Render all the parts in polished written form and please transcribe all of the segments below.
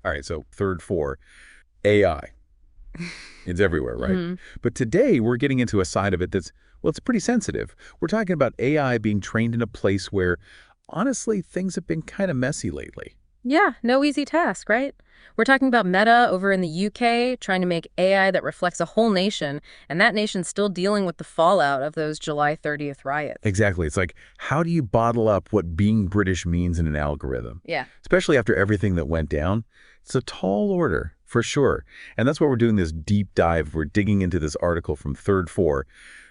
All right, so third four, AI. It's everywhere, right? Mhm. But today we're getting into a side of it that's, well, it's pretty sensitive. We're talking about AI being trained in a place where, honestly, things have been kind of messy lately. Yeah, no easy task, right? We're talking about Meta over in the UK trying to make AI that reflects a whole nation, and that nation's still dealing with the fallout of those July 30th riots. Exactly. It's like, how do you bottle up what being British means in an algorithm? Yeah. Especially after everything that went down. It's a tall order, for sure. And that's why we're doing this deep dive. We're digging into this article from Third Four.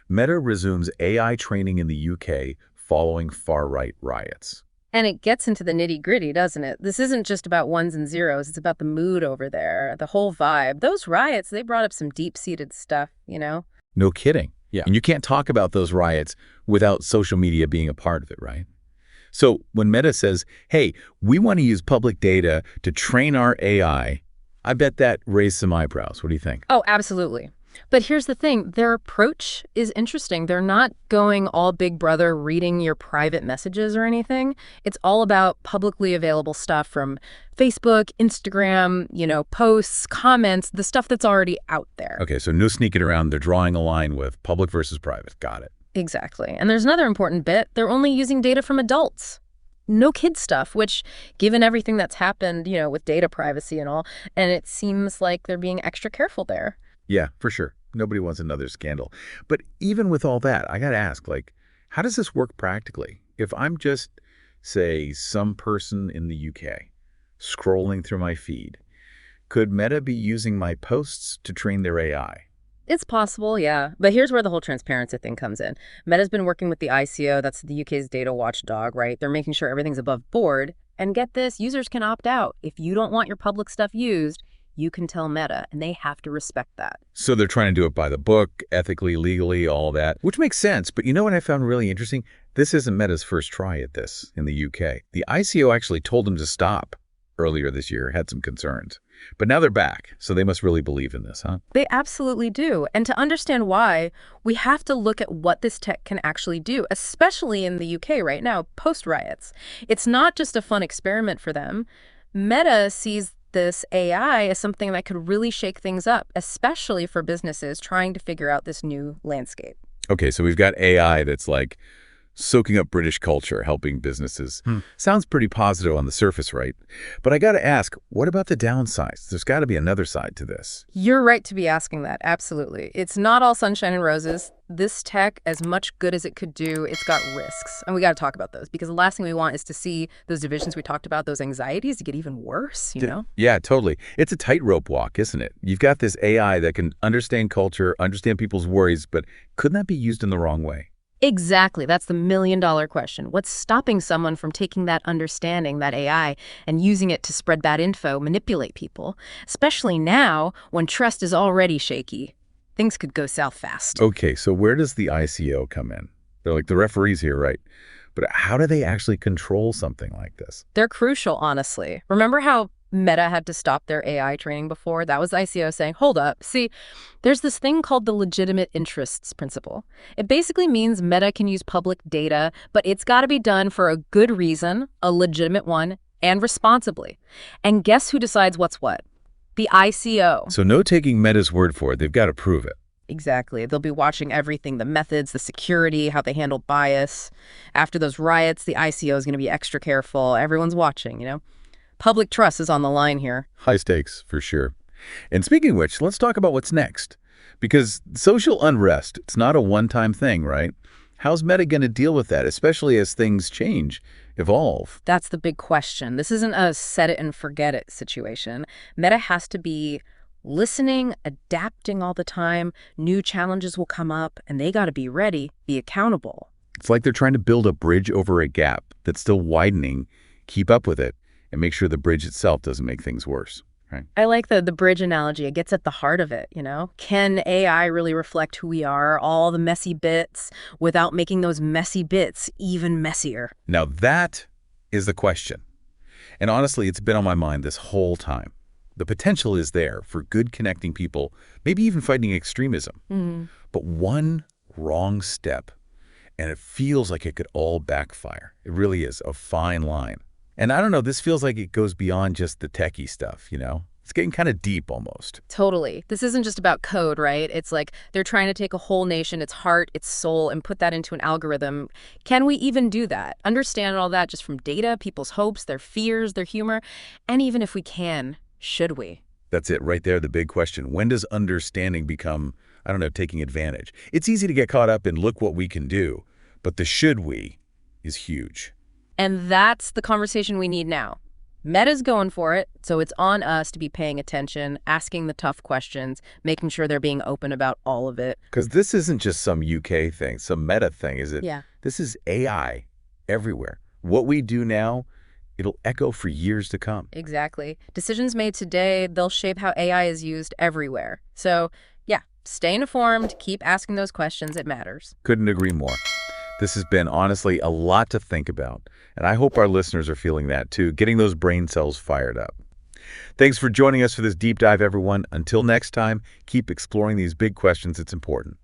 Meta resumes AI training in the UK following far-right riots. And it gets into the nitty-gritty, doesn't it? This isn't just about ones and zeros, it's about the mood over there, the whole vibe. Those riots, they brought up some deep-seated stuff, you know? No kidding. Yeah. And you can't talk about those riots without social media being a part of it, right? So when Meta says, hey, we want to use public data to train our I bet that raised some eyebrows. What do you think? Oh, absolutely. But here's the thing, their approach is interesting. They're not going all Big Brother reading your private messages or anything. It's all about publicly available stuff from Facebook, Instagram, posts, comments, the stuff that's already out there. Okay, so no sneaking around. They're drawing a line with public versus private. Got it. Exactly. And there's another important bit. They're only using data from adults. No kid stuff, which, given everything that's happened, with data privacy and all, and it seems like they're being extra careful there. Yeah, for sure. Nobody wants another scandal. But even with all that, I got to ask, like, how does this work practically? If I'm just, say, some person in the UK scrolling through my feed, could Meta be using my posts to train their AI? It's possible, yeah. But here's where the whole transparency thing comes in. Meta's been working with the ICO, that's the UK's data watchdog, right? They're making sure everything's above board. And get this, users can opt out. If you don't want your public stuff used, you can tell Meta, and they have to respect that. So they're trying to do it by the book, ethically, legally, all that, which makes sense. But you know what I found really interesting? This isn't Meta's first try at this in the UK. The ICO actually told them to stop earlier this year, had some concerns. But now they're back, so they must really believe in this, huh? They absolutely do. And to understand why, we have to look at what this tech can actually do, especially in the UK right now, post-riots. It's not just a fun experiment for them. Meta sees this AI as something that could really shake things up, especially for businesses trying to figure out this new landscape. Okay, so we've got AI that's like soaking up British culture, helping businesses. Sounds pretty positive on the surface, right? But I got to ask, what about the downsides? There's got to be another side to this. You're right to be asking that, absolutely. It's not all sunshine and roses. This tech, as much good as it could do, it's got risks. And we got to talk about those because the last thing we want is to see those divisions we talked about, those anxieties, to get even worse, you know? Yeah, totally. It's a tightrope walk, isn't it? You've got this AI that can understand culture, understand people's worries, but couldn't that be used in the wrong way? Exactly. That's the million-dollar question. What's stopping someone from taking that understanding, that AI, and using it to spread bad info, manipulate people? Especially now, when trust is already shaky. Things could go south fast. Okay, so where does the ICO come in? They're like the referees here, right? But how do they actually control something like this? They're crucial, honestly. Remember how Meta had to stop their AI training before? That was the ICO saying, hold up. See, there's this thing called the legitimate interests principle. It basically means Meta can use public data, but it's got to be done for a good reason, a legitimate one, and responsibly. And guess who decides what's what? The ICO. So no taking Meta's word for it. They've got to prove it. Exactly. They'll be watching everything, the methods, the security, how they handle bias. After those riots, the ICO is going to be extra careful. Everyone's watching, Public trust is on the line here. High stakes, for sure. And speaking of which, let's talk about what's next. Because social unrest, it's not a one-time thing, right? How's Meta going to deal with that, especially as things change, evolve? That's the big question. This isn't a set it and forget it situation. Meta has to be listening, adapting all the time. New challenges will come up, and they got to be ready, be accountable. It's like they're trying to build a bridge over a gap that's still widening, keep up with it, and make sure the bridge itself doesn't make things worse, right? I like the bridge analogy. It gets at the heart of it, Can AI really reflect who we are, all the messy bits, without making those messy bits even messier? Now that is the question. And honestly, it's been on my mind this whole time. The potential is there for good connecting people, maybe even fighting extremism. But one wrong step, and it feels like it could all backfire. It really is a fine line. And I don't know, this feels like it goes beyond just the techie stuff, you know? It's getting kind of deep almost. Totally. This isn't just about code, right? It's like they're trying to take a whole nation, its heart, its soul, and put that into an algorithm. Can we even do that? Understand all that just from data, people's hopes, their fears, their humor? And even if we can, should we? That's it right there, the big question. When does understanding become, I don't know, taking advantage? It's easy to get caught up in look what we can do, but the should we is huge. And that's the conversation we need now. Meta's going for it, so it's on us to be paying attention, asking the tough questions, making sure they're being open about all of it. Because this isn't just some UK thing, some meta thing, is it? Yeah. This is AI everywhere. What we do now, it'll echo for years to come. Exactly. Decisions made today, they'll shape how AI is used everywhere. So, yeah, stay informed, keep asking those questions. It matters. Couldn't agree more. This has been, honestly, a lot to think about, and I hope our listeners are feeling that too, getting those brain cells fired up. Thanks for joining us for this deep dive, everyone. Until next time, keep exploring these big questions. It's important.